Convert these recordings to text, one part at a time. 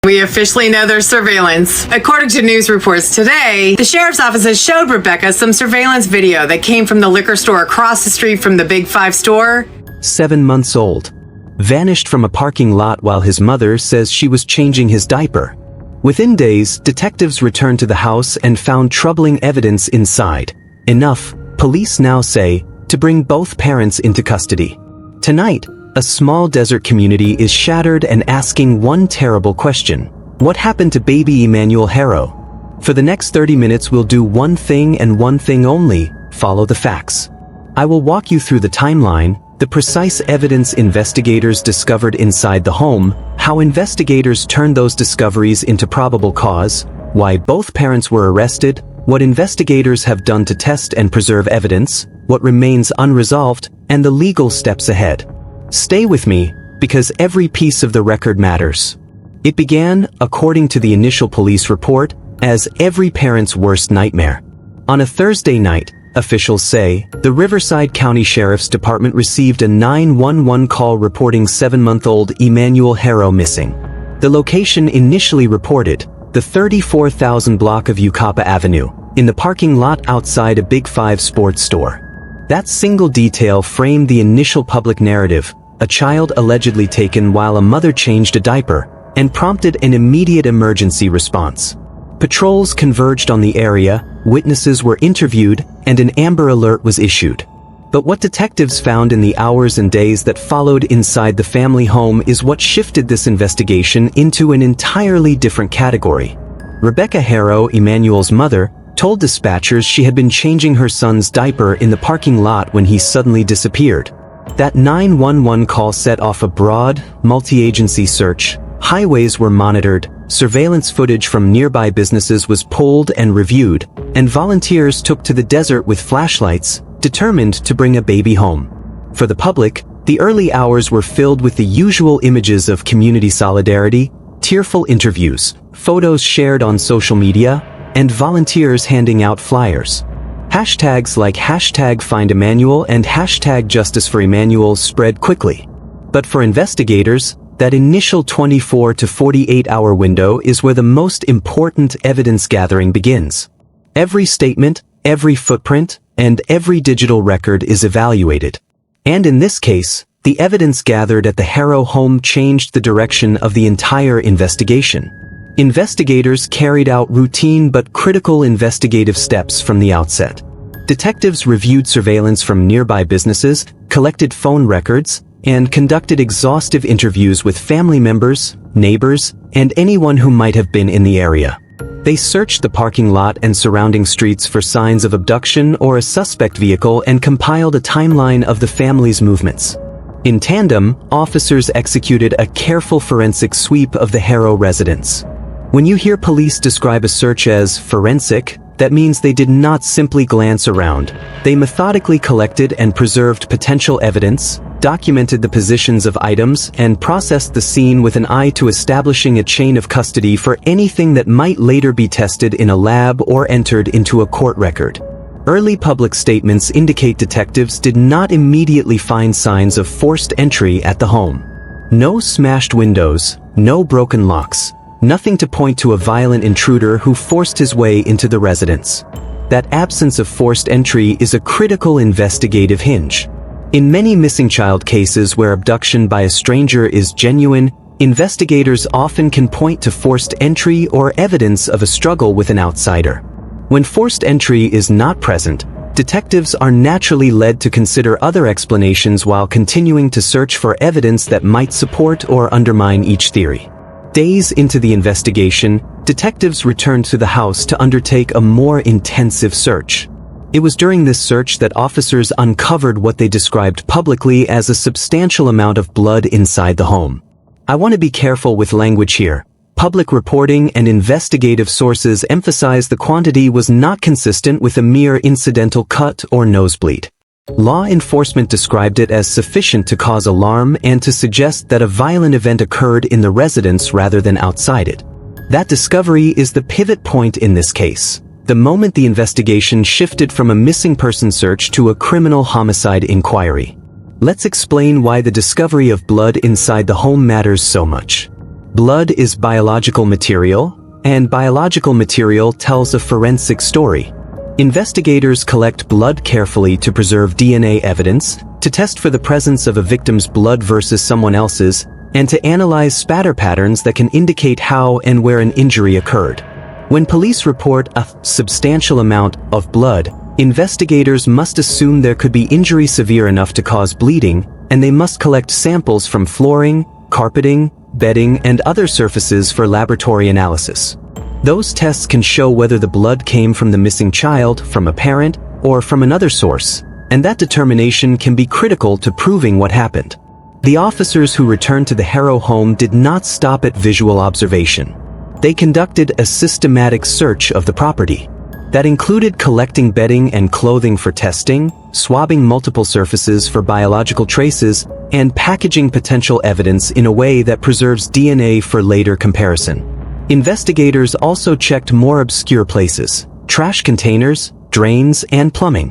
We officially know there's surveillance. According to news reports today, the sheriff's office has showed Rebecca some surveillance video that came from the liquor store across the street from the Big Five store. 7 months old. Vanished from a parking lot while his mother says she was changing his diaper. Within days, detectives returned to the house and found troubling evidence inside. Enough, police now say, to bring both parents into custody. Tonight, a small desert community is shattered and asking one terrible question. What happened to baby Emmanuel Haro? For the next 30 minutes we'll do one thing and one thing only: follow the facts. I will walk you through the timeline, the precise evidence investigators discovered inside the home, how investigators turned those discoveries into probable cause, why both parents were arrested, what investigators have done to test and preserve evidence, what remains unresolved, and the legal steps ahead. Stay with me, because every piece of the record matters. It began, according to the initial police report, as every parent's worst nightmare. On a Thursday night, officials say, the Riverside County Sheriff's Department received a 911 call reporting 7-month-old Emmanuel Haro missing. The location initially reported, the 34,000 block of Ucapa Avenue, in the parking lot outside a Big Five sports store. That single detail framed the initial public narrative, a child allegedly taken while a mother changed a diaper, and prompted an immediate emergency response. Patrols converged on the area, witnesses were interviewed, and an Amber Alert was issued. But what detectives found in the hours and days that followed inside the family home is what shifted this investigation into an entirely different category. Rebecca Haro, Emmanuel's mother, told dispatchers she had been changing her son's diaper in the parking lot when he suddenly disappeared. That 911 call set off a broad, multi-agency search. Highways were monitored, surveillance footage from nearby businesses was pulled and reviewed, and volunteers took to the desert with flashlights, determined to bring a baby home. For the public, the early hours were filled with the usual images of community solidarity, tearful interviews, photos shared on social media, and volunteers handing out flyers. Hashtags like #FindEmmanuel and #JusticeForEmmanuel spread quickly. But for investigators, that initial 24 to 48-hour window is where the most important evidence gathering begins. Every statement, every footprint, and every digital record is evaluated. And in this case, the evidence gathered at the Haro home changed the direction of the entire investigation. Investigators carried out routine but critical investigative steps from the outset. Detectives reviewed surveillance from nearby businesses, collected phone records, and conducted exhaustive interviews with family members, neighbors, and anyone who might have been in the area. They searched the parking lot and surrounding streets for signs of abduction or a suspect vehicle and compiled a timeline of the family's movements. In tandem, officers executed a careful forensic sweep of the Haro residence. When you hear police describe a search as forensic, that means they did not simply glance around. They methodically collected and preserved potential evidence, documented the positions of items, and processed the scene with an eye to establishing a chain of custody for anything that might later be tested in a lab or entered into a court record. Early public statements indicate detectives did not immediately find signs of forced entry at the home. No smashed windows, no broken locks. Nothing to point to a violent intruder who forced his way into the residence. That absence of forced entry is a critical investigative hinge. In many missing child cases where abduction by a stranger is genuine, investigators often can point to forced entry or evidence of a struggle with an outsider. When forced entry is not present, detectives are naturally led to consider other explanations while continuing to search for evidence that might support or undermine each theory. Days into the investigation, detectives returned to the house to undertake a more intensive search. It was during this search that officers uncovered what they described publicly as a substantial amount of blood inside the home. I want to be careful with language here. Public reporting and investigative sources emphasize the quantity was not consistent with a mere incidental cut or nosebleed. Law enforcement described it as sufficient to cause alarm and to suggest that a violent event occurred in the residence rather than outside it. That discovery is the pivot point in this case. The moment the investigation shifted from a missing person search to a criminal homicide inquiry. Let's explain why the discovery of blood inside the home matters so much. Blood is biological material, and biological material tells a forensic story. Investigators collect blood carefully to preserve DNA evidence, to test for the presence of a victim's blood versus someone else's, and to analyze spatter patterns that can indicate how and where an injury occurred. When police report a substantial amount of blood, investigators must assume there could be injury severe enough to cause bleeding, and they must collect samples from flooring, carpeting, bedding, and other surfaces for laboratory analysis. Those tests can show whether the blood came from the missing child, from a parent, or from another source, and that determination can be critical to proving what happened. The officers who returned to the Haro home did not stop at visual observation. They conducted a systematic search of the property. That included collecting bedding and clothing for testing, swabbing multiple surfaces for biological traces, and packaging potential evidence in a way that preserves DNA for later comparison. Investigators also checked more obscure places: trash containers, drains, and plumbing.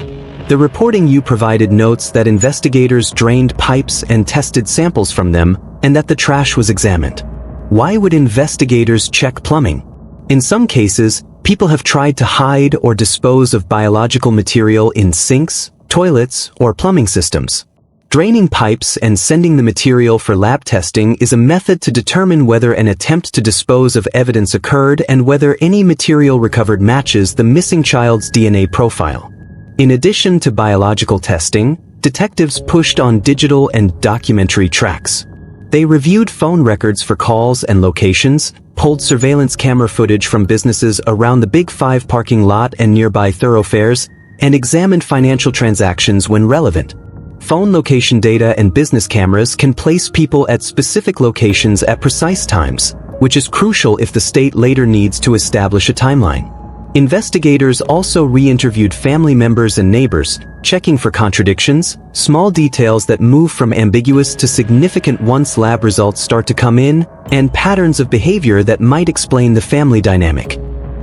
The reporting you provided notes that investigators drained pipes and tested samples from them, and that the trash was examined. Why would investigators check plumbing? In some cases, people have tried to hide or dispose of biological material in sinks, toilets, or plumbing systems. Draining pipes and sending the material for lab testing is a method to determine whether an attempt to dispose of evidence occurred and whether any material recovered matches the missing child's DNA profile. In addition to biological testing, detectives pushed on digital and documentary tracks. They reviewed phone records for calls and locations, pulled surveillance camera footage from businesses around the Big Five parking lot and nearby thoroughfares, and examined financial transactions when relevant. Phone location data and business cameras can place people at specific locations at precise times, which is crucial if the state later needs to establish a timeline. Investigators also re-interviewed family members and neighbors, checking for contradictions, small details that move from ambiguous to significant once lab results start to come in, and patterns of behavior that might explain the family dynamic.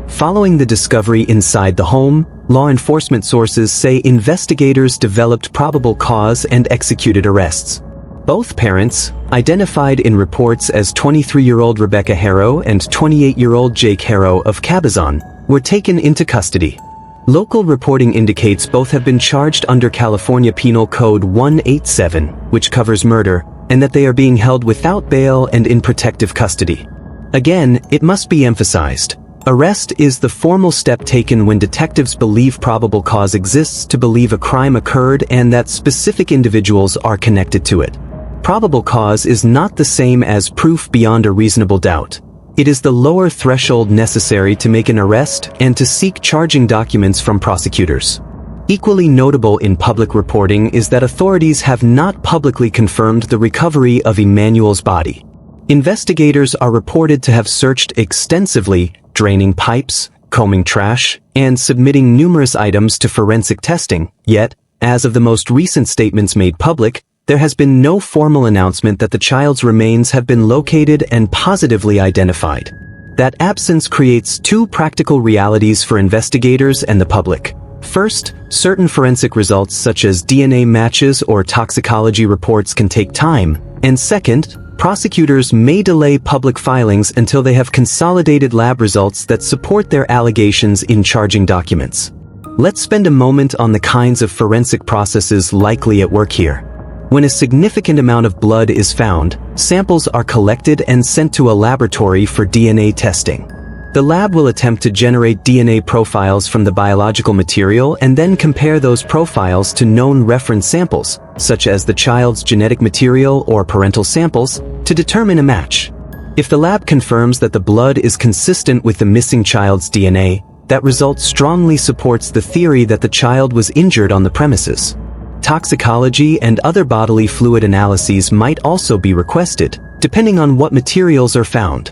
Following the discovery inside the home, law enforcement sources say investigators developed probable cause and executed arrests. Both parents, identified in reports as 23-year-old Rebecca Haro and 28-year-old Jake Haro of Cabazon, were taken into custody. Local reporting indicates both have been charged under California Penal Code 187, which covers murder, and that they are being held without bail and in protective custody. Again, it must be emphasized, arrest is the formal step taken when detectives believe probable cause exists to believe a crime occurred and that specific individuals are connected to it. Probable cause is not the same as proof beyond a reasonable doubt. It is the lower threshold necessary to make an arrest and to seek charging documents from prosecutors. Equally notable in public reporting is that authorities have not publicly confirmed the recovery of Emmanuel's body. Investigators are reported to have searched extensively, draining pipes, combing trash, and submitting numerous items to forensic testing, yet, as of the most recent statements made public, there has been no formal announcement that the child's remains have been located and positively identified. That absence creates two practical realities for investigators and the public. First, certain forensic results such as DNA matches or toxicology reports can take time, and second, prosecutors may delay public filings until they have consolidated lab results that support their allegations in charging documents. Let's spend a moment on the kinds of forensic processes likely at work here. When a significant amount of blood is found, samples are collected and sent to a laboratory for DNA testing. The lab will attempt to generate DNA profiles from the biological material and then compare those profiles to known reference samples, such as the child's genetic material or parental samples, to determine a match. If the lab confirms that the blood is consistent with the missing child's DNA, that result strongly supports the theory that the child was injured on the premises. Toxicology and other bodily fluid analyses might also be requested, depending on what materials are found.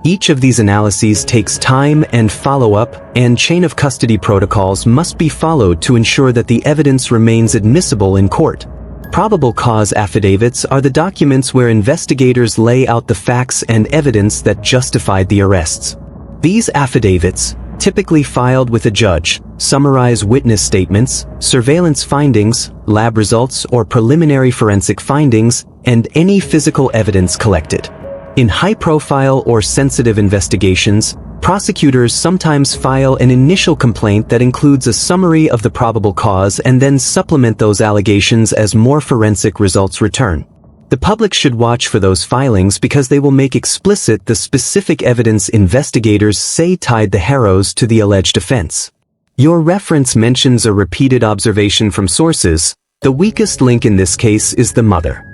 Each of these analyses takes time and follow-up, and chain of custody protocols must be followed to ensure that the evidence remains admissible in court. Probable cause affidavits are the documents where investigators lay out the facts and evidence that justified the arrests. These affidavits, typically filed with a judge, summarize witness statements, surveillance findings, lab results or preliminary forensic findings, and any physical evidence collected. In high-profile or sensitive investigations, prosecutors sometimes file an initial complaint that includes a summary of the probable cause and then supplement those allegations as more forensic results return. The public should watch for those filings because they will make explicit the specific evidence investigators say tied the Haros to the alleged offense. Your reference mentions a repeated observation from sources. The weakest link in this case is the mother.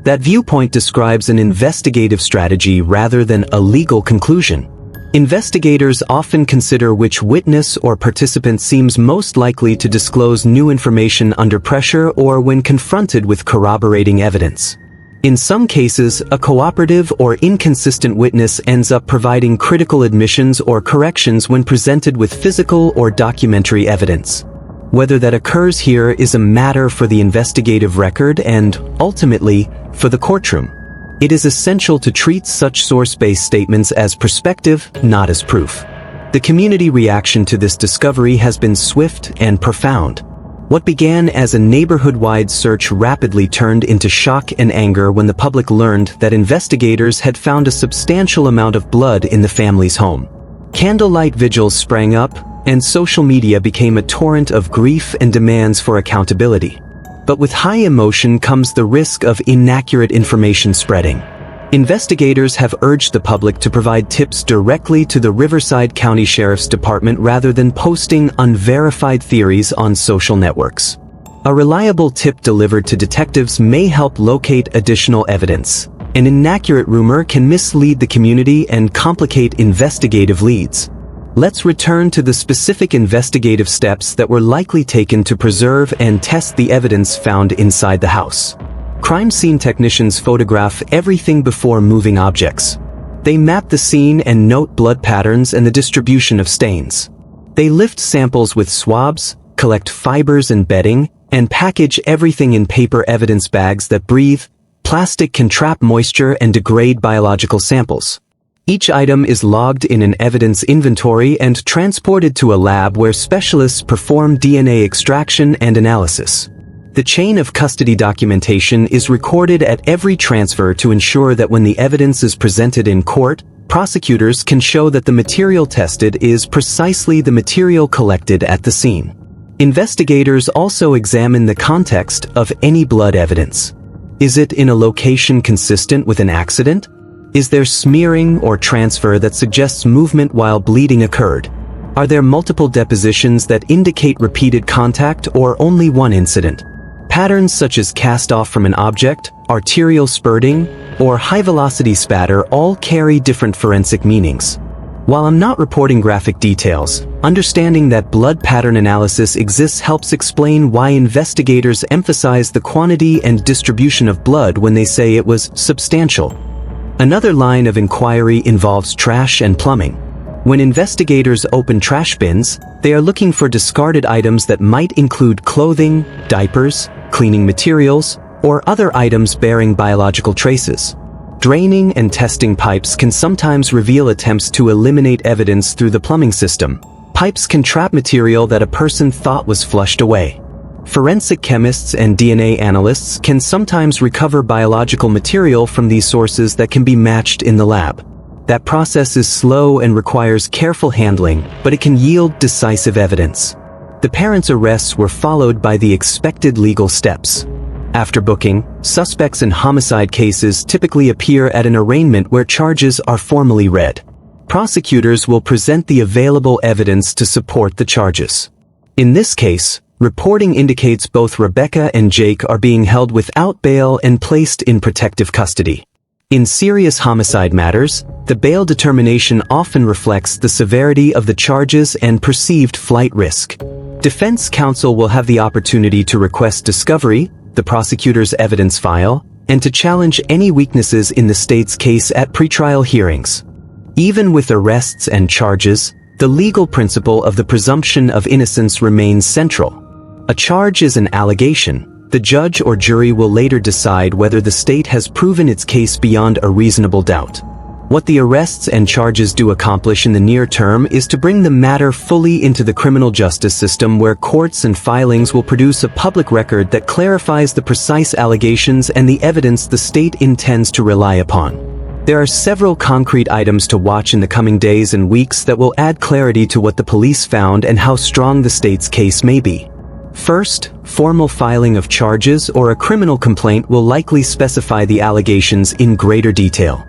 That viewpoint describes an investigative strategy rather than a legal conclusion. Investigators often consider which witness or participant seems most likely to disclose new information under pressure or when confronted with corroborating evidence. In some cases, a cooperative or inconsistent witness ends up providing critical admissions or corrections when presented with physical or documentary evidence. Whether that occurs here is a matter for the investigative record and, ultimately, for the courtroom. It is essential to treat such source-based statements as perspective, not as proof. The community reaction to this discovery has been swift and profound. What began as a neighborhood-wide search rapidly turned into shock and anger when the public learned that investigators had found a substantial amount of blood in the family's home. Candlelight vigils sprang up, and social media became a torrent of grief and demands for accountability. But with high emotion comes the risk of inaccurate information spreading. Investigators have urged the public to provide tips directly to the Riverside County Sheriff's Department rather than posting unverified theories on social networks. A reliable tip delivered to detectives may help locate additional evidence. An inaccurate rumor can mislead the community and complicate investigative leads. Let's return to the specific investigative steps that were likely taken to preserve and test the evidence found inside the house. Crime scene technicians photograph everything before moving objects. They map the scene and note blood patterns and the distribution of stains. They lift samples with swabs, collect fibers and bedding, and package everything in paper evidence bags that breathe. Plastic can trap moisture and degrade biological samples. Each item is logged in an evidence inventory and transported to a lab where specialists perform DNA extraction and analysis. The chain of custody documentation is recorded at every transfer to ensure that when the evidence is presented in court, prosecutors can show that the material tested is precisely the material collected at the scene. Investigators also examine the context of any blood evidence. Is it in a location consistent with an accident? Is there smearing or transfer that suggests movement while bleeding occurred? Are there multiple depositions that indicate repeated contact or only one incident? Patterns such as cast-off from an object, arterial spurting, or high-velocity spatter all carry different forensic meanings. While I'm not reporting graphic details, understanding that blood pattern analysis exists helps explain why investigators emphasize the quantity and distribution of blood when they say it was substantial. Another line of inquiry involves trash and plumbing. When investigators open trash bins, they are looking for discarded items that might include clothing, diapers, cleaning materials, or other items bearing biological traces. Draining and testing pipes can sometimes reveal attempts to eliminate evidence through the plumbing system. Pipes can trap material that a person thought was flushed away. Forensic chemists and DNA analysts can sometimes recover biological material from these sources that can be matched in the lab. That process is slow and requires careful handling, but it can yield decisive evidence. The parents' arrests were followed by the expected legal steps. After booking, suspects in homicide cases typically appear at an arraignment where charges are formally read. Prosecutors will present the available evidence to support the charges. In this case, reporting indicates both Rebecca and Jake are being held without bail and placed in protective custody. In serious homicide matters, the bail determination often reflects the severity of the charges and perceived flight risk. Defense counsel will have the opportunity to request discovery, the prosecutor's evidence file, and to challenge any weaknesses in the state's case at pretrial hearings. Even with arrests and charges, the legal principle of the presumption of innocence remains central. A charge is an allegation. The judge or jury will later decide whether the state has proven its case beyond a reasonable doubt. What the arrests and charges do accomplish in the near term is to bring the matter fully into the criminal justice system where courts and filings will produce a public record that clarifies the precise allegations and the evidence the state intends to rely upon. There are several concrete items to watch in the coming days and weeks that will add clarity to what the police found and how strong the state's case may be. First, formal filing of charges or a criminal complaint will likely specify the allegations in greater detail.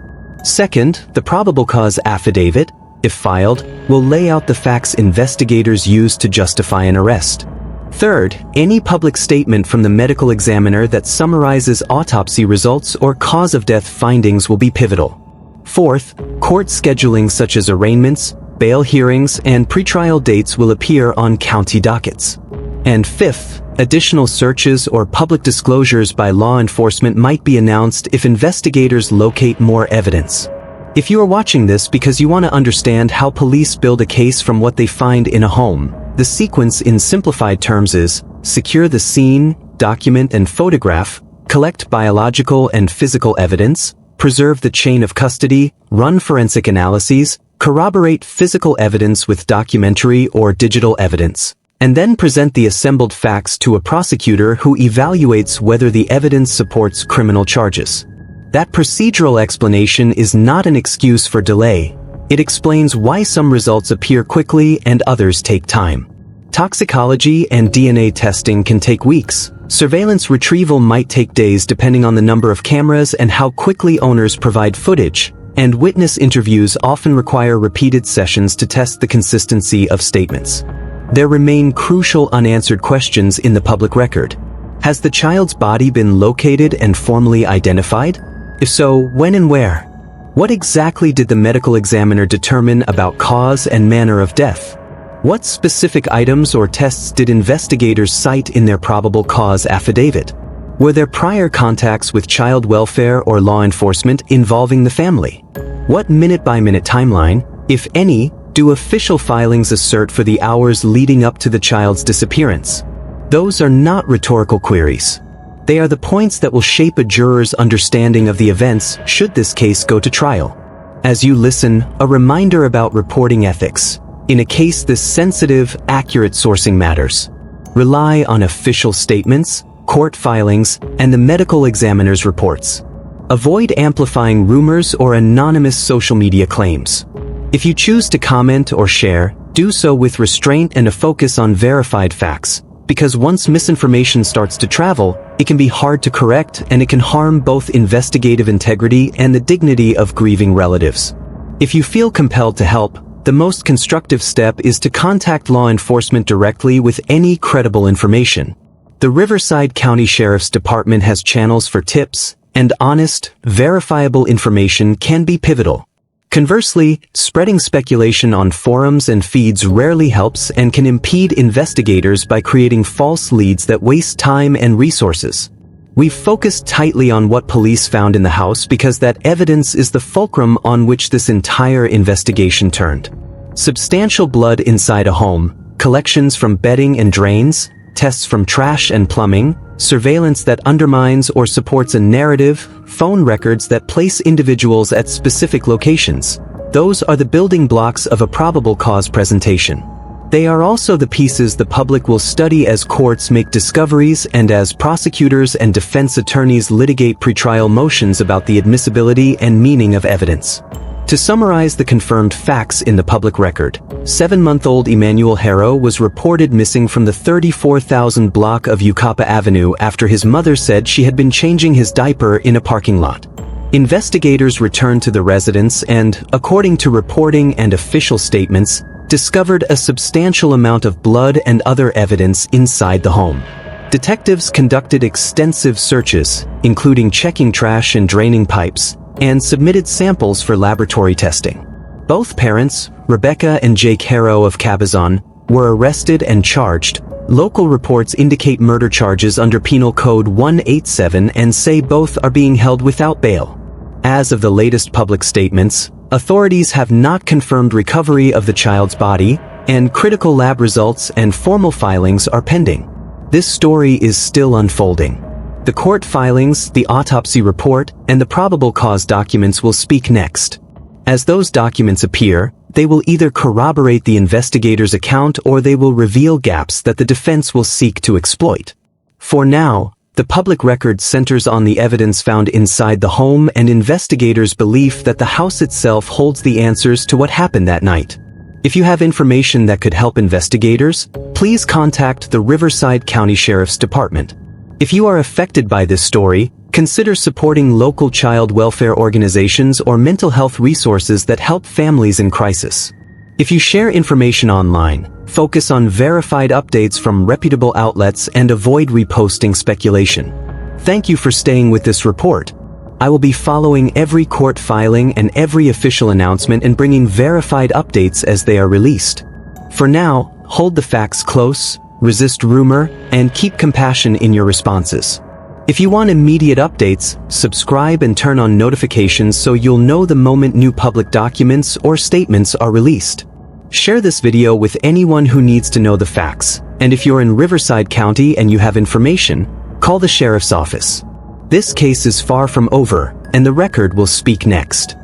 Second, the probable cause affidavit, if filed, will lay out the facts investigators used to justify an arrest. Third, any public statement from the medical examiner that summarizes autopsy results or cause of death findings will be pivotal. Fourth, court scheduling such as arraignments, bail hearings, and pretrial dates will appear on county dockets. And fifth, additional searches or public disclosures by law enforcement might be announced if investigators locate more evidence. If you are watching this because you want to understand how police build a case from what they find in a home, the sequence in simplified terms is: secure the scene, document and photograph, collect biological and physical evidence, preserve the chain of custody, run forensic analyses, corroborate physical evidence with documentary or digital evidence, and then present the assembled facts to a prosecutor who evaluates whether the evidence supports criminal charges. That procedural explanation is not an excuse for delay. It explains why some results appear quickly and others take time. Toxicology and DNA testing can take weeks. Surveillance retrieval might take days depending on the number of cameras and how quickly owners provide footage, and witness interviews often require repeated sessions to test the consistency of statements. There remain crucial unanswered questions in the public record. Has the child's body been located and formally identified? If so, when and where? What exactly did the medical examiner determine about cause and manner of death? What specific items or tests did investigators cite in their probable cause affidavit? Were there prior contacts with child welfare or law enforcement involving the family? What minute-by-minute timeline, if any, do official filings assert for the hours leading up to the child's disappearance? Those are not rhetorical queries. They are the points that will shape a juror's understanding of the events should this case go to trial. As you listen, a reminder about reporting ethics. In a case this sensitive, accurate sourcing matters. Rely on official statements, court filings, and the medical examiner's reports. Avoid amplifying rumors or anonymous social media claims. If you choose to comment or share, do so with restraint and a focus on verified facts, because once misinformation starts to travel, it can be hard to correct and it can harm both investigative integrity and the dignity of grieving relatives. If you feel compelled to help, the most constructive step is to contact law enforcement directly with any credible information. The Riverside County Sheriff's Department has channels for tips, and honest, verifiable information can be pivotal. Conversely, spreading speculation on forums and feeds rarely helps and can impede investigators by creating false leads that waste time and resources. We've focused tightly on what police found in the house because that evidence is the fulcrum on which this entire investigation turned. Substantial blood inside a home, collections from bedding and drains, tests from trash and plumbing, surveillance that undermines or supports a narrative, phone records that place individuals at specific locations. Those are the building blocks of a probable cause presentation. They are also the pieces the public will study as courts make discoveries and as prosecutors and defense attorneys litigate pretrial motions about the admissibility and meaning of evidence. To summarize the confirmed facts in the public record, 7-month-old Emmanuel Haro was reported missing from the 34,000 block of Ucapa Avenue after his mother said she had been changing his diaper in a parking lot. Investigators returned to the residence and, according to reporting and official statements, discovered a substantial amount of blood and other evidence inside the home. Detectives conducted extensive searches, including checking trash and draining pipes, and submitted samples for laboratory testing. Both parents, Rebecca and Jake Haro of Cabazon, were arrested and charged. Local reports indicate murder charges under Penal Code 187 and say both are being held without bail. As of the latest public statements, authorities have not confirmed recovery of the child's body, and critical lab results and formal filings are pending. This story is still unfolding. The court filings, the autopsy report, and the probable cause documents will speak next. As those documents appear, they will either corroborate the investigator's account or they will reveal gaps that the defense will seek to exploit. For now, The public record centers on the evidence found inside the home and investigators' belief that the house itself holds the answers to what happened that night. If you have information that could help investigators, please contact the Riverside County Sheriff's Department. If you are affected by this story, consider supporting local child welfare organizations or mental health resources that help families in crisis. If you share information online, focus on verified updates from reputable outlets and avoid reposting speculation. Thank you for staying with this report. I will be following every court filing and every official announcement and bringing verified updates as they are released. For now, hold the facts close, resist rumor, and keep compassion in your responses. If you want immediate updates, subscribe and turn on notifications so you'll know the moment new public documents or statements are released. Share this video with anyone who needs to know the facts, and if you're in Riverside County and you have information, call the sheriff's office. This case is far from over, and the record will speak next.